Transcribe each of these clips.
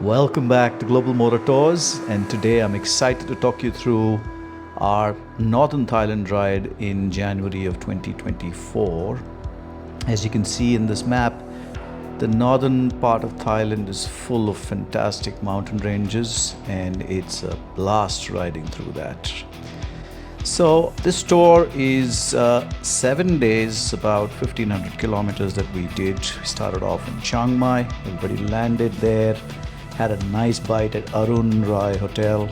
Welcome back to Global Motor Tours, and today I'm excited to talk you through our Northern Thailand ride in January of 2024. As you can see in this map, the northern part of Thailand is full of fantastic mountain ranges, and it's a blast riding through that. So this tour is 7 days, about 1500 kilometers that we did. We started off in Chiang Mai, everybody landed there, had a nice bite at Arun Rai Hotel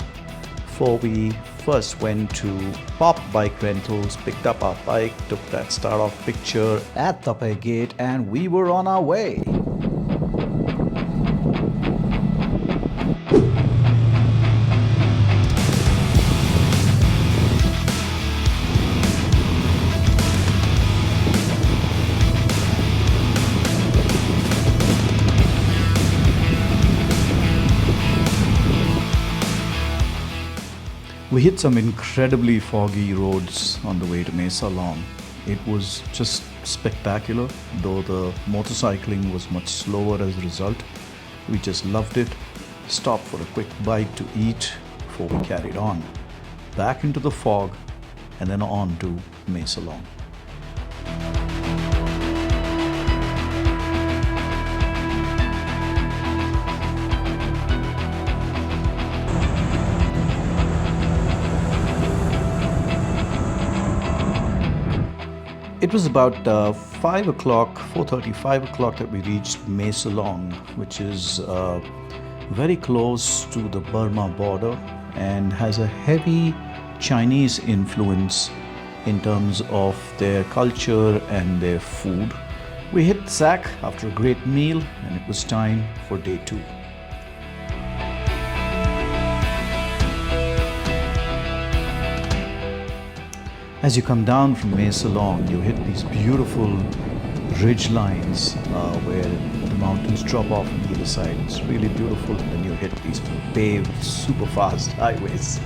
before we first went to Pop Bike Rentals, picked up our bike, took that start off picture at Tapai Gate, and we were on our way. We hit some incredibly foggy roads on the way to Mae Salong. It was just spectacular, though the motorcycling was much slower as a result. We just loved it. Stopped for a quick bite to eat before we carried on. Back into the fog and then on to Mae Salong. It was about 5 o'clock, 4:30, 5 o'clock that we reached Mae Salong, which is very close to the Burma border and has a heavy Chinese influence in terms of their culture and their food. We hit Sak after a great meal, and it was time for day 2. As you come down from Mae Salong, you hit these beautiful ridge lines where the mountains drop off on either side. It's really beautiful, and you hit these paved, super fast highways.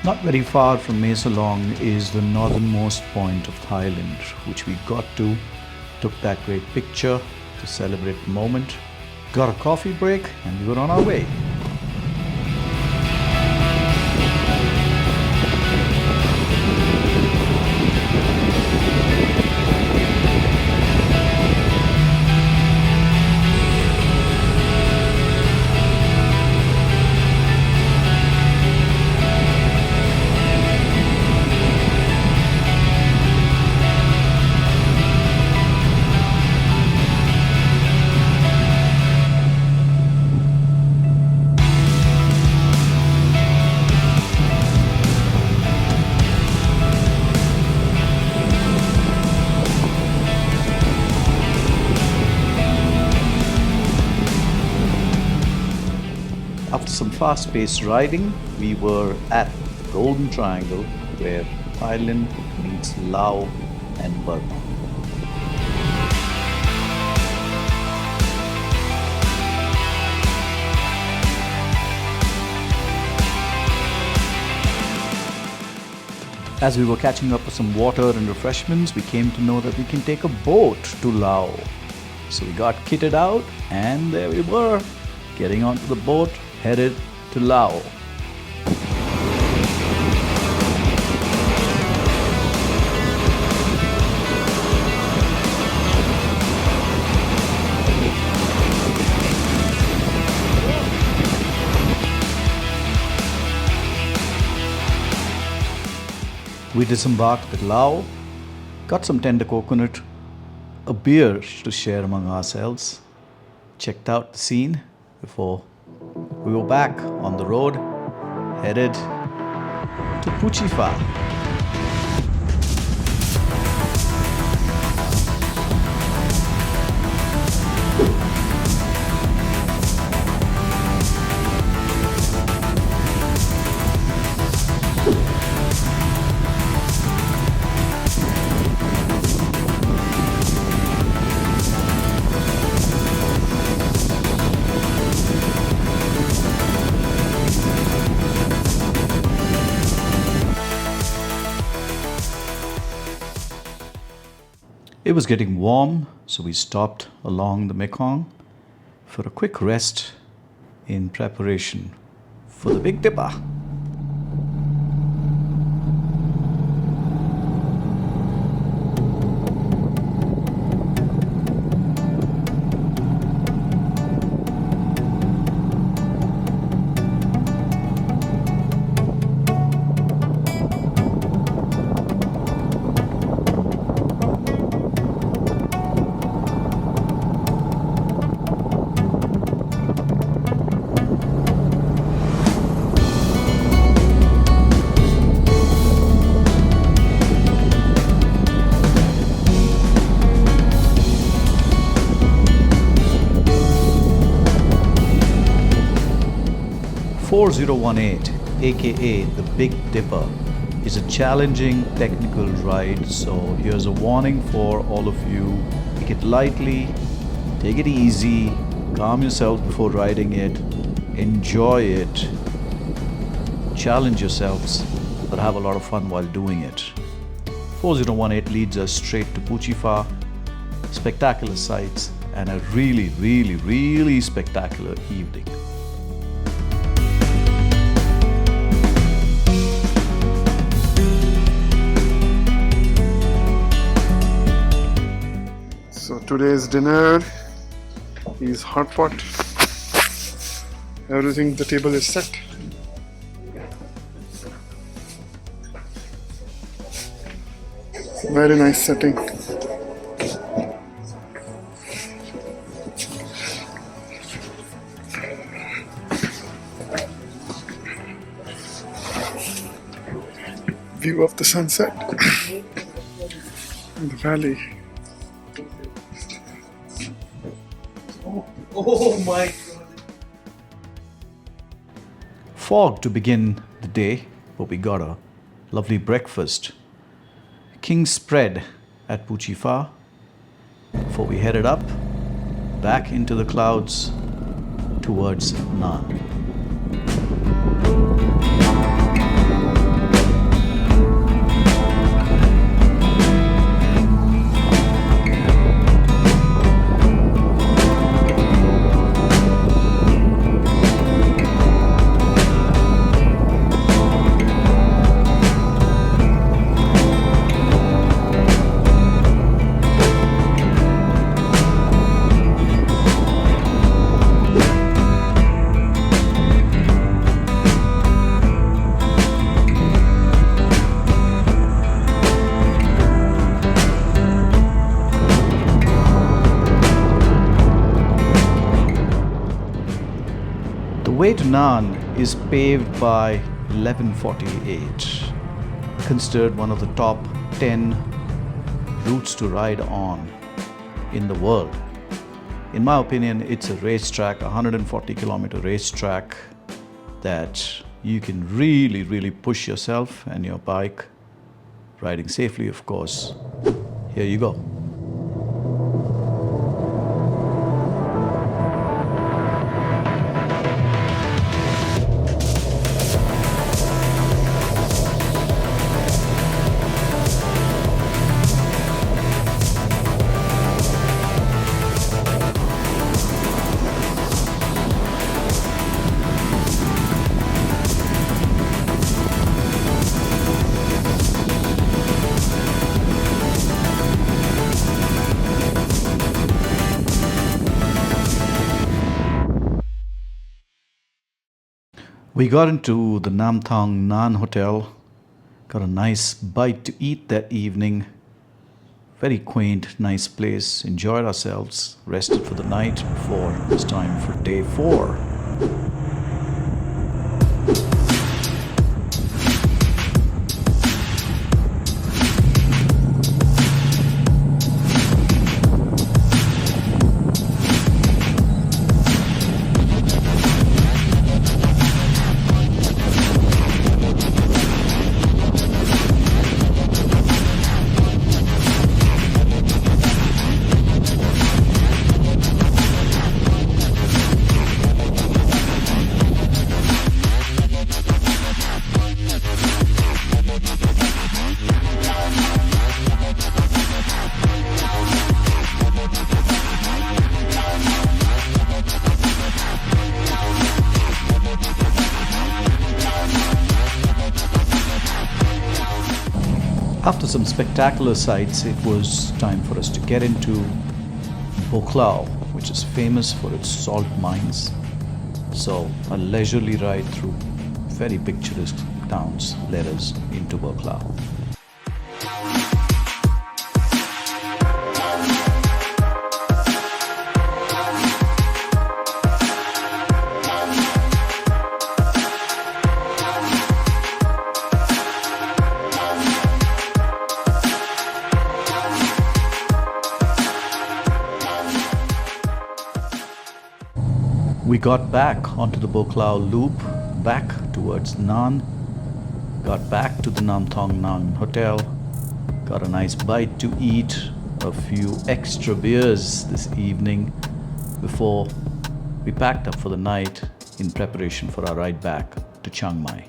Not very far from Mae Salong is the northernmost point of Thailand, which we got to, took that great picture to celebrate the moment, got a coffee break, and we were on our way. After some fast-paced riding, we were at the Golden Triangle, where Thailand meets Laos and Burma. As we were catching up with some water and refreshments, we came to know that we can take a boat to Laos. So we got kitted out, and there we were, getting onto the boat, headed to Laos. We disembarked at Laos, got some tender coconut, a beer to share among ourselves, checked out the scene before we were back on the road, headed to PhuChiFa. It was getting warm, so we stopped along the Mekong for a quick rest in preparation for the Big Dipper. S02Ep02, aka the Big Dipper, is a challenging technical ride, so here's a warning for all of you. Take it lightly, take it easy, calm yourself before riding it, enjoy it, challenge yourselves, but have a lot of fun while doing it. 4018 leads us straight to PhuChiFa, spectacular sights, and a really spectacular evening. So today's dinner is hot pot. Everything, the table is set. Very nice setting. View of the sunset in the valley. Oh my God. Fog to begin the day, but we got a lovely breakfast. King spread at PhuChiFa before we headed up back into the clouds towards Nan. The way to Nan is paved by 1148, considered one of the top 10 routes to ride on in the world. In my opinion, it's a racetrack, a 140-kilometer racetrack that you can really push yourself and your bike, riding safely, of course. Here you go. We got into the Namthang Nan Hotel, got a nice bite to eat that evening. Very quaint, nice place. Enjoyed ourselves, rested for the night before it was time for day 4. After some spectacular sights, it was time for us to get into Kluea, which is famous for its salt mines. So a leisurely ride through very picturesque towns led us into Kluea. We got back onto the Kluea Loop, back towards Nan, got back to the Nam Thong Nang Hotel, got a nice bite to eat, a few extra beers this evening before we packed up for the night in preparation for our ride back to Chiang Mai.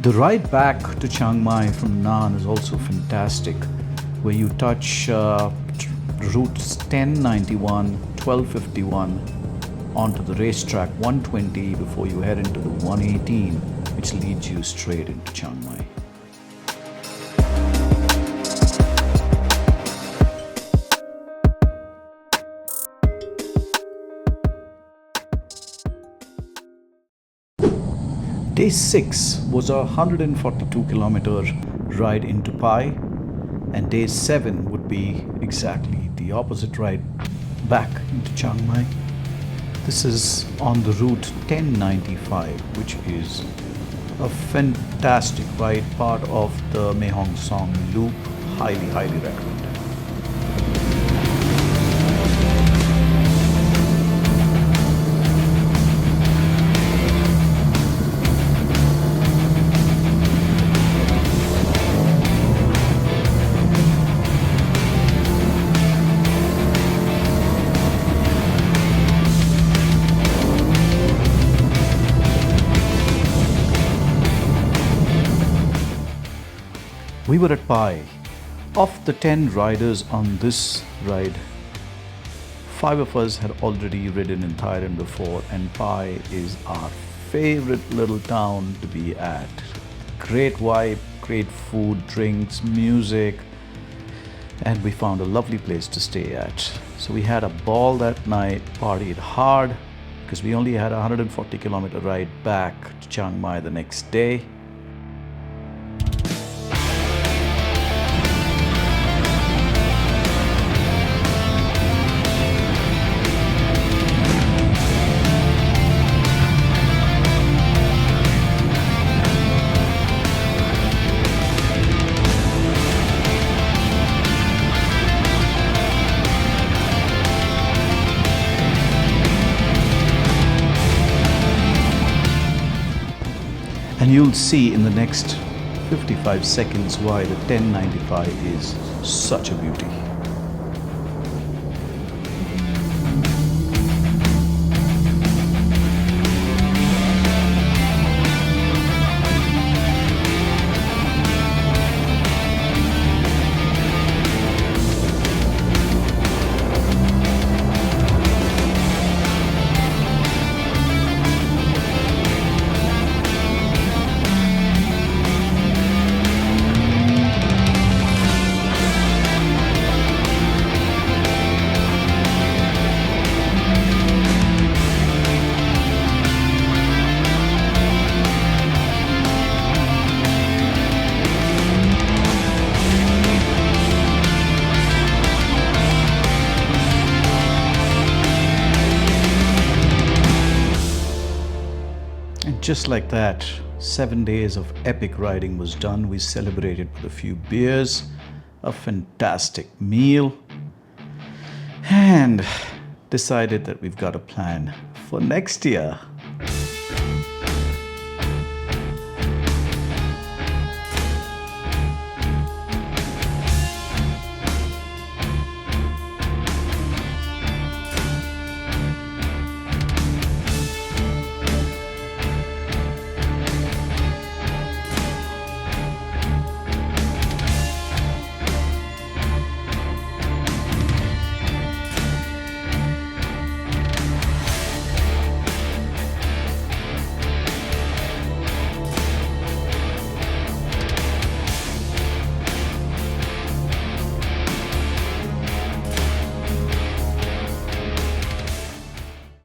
The ride back to Chiang Mai from Nan is also fantastic, where you touch routes 1091, 1251 onto the racetrack 120 before you head into the 118, which leads you straight into Chiang Mai. Day 6 was a 142-kilometer ride into Pai, and day 7 would be exactly the opposite ride back into Chiang Mai. This is on the route 1095, which is a fantastic ride, part of the Mae Salong Loop. Highly recommend. We were at Pai. Of the 10 riders on this ride, 5 of us had already ridden in Thailand before, and Pai is our favorite little town to be at. Great vibe, great food, drinks, music, and we found a lovely place to stay at. So we had a ball that night, partied hard, because we only had a 140-kilometer ride back to Chiang Mai the next day. And you'll see in the next 55 seconds why the 1095 is such a beauty. Just like that, 7 days of epic riding was done. We celebrated with a few beers, a fantastic meal, and decided that we've got a plan for next year.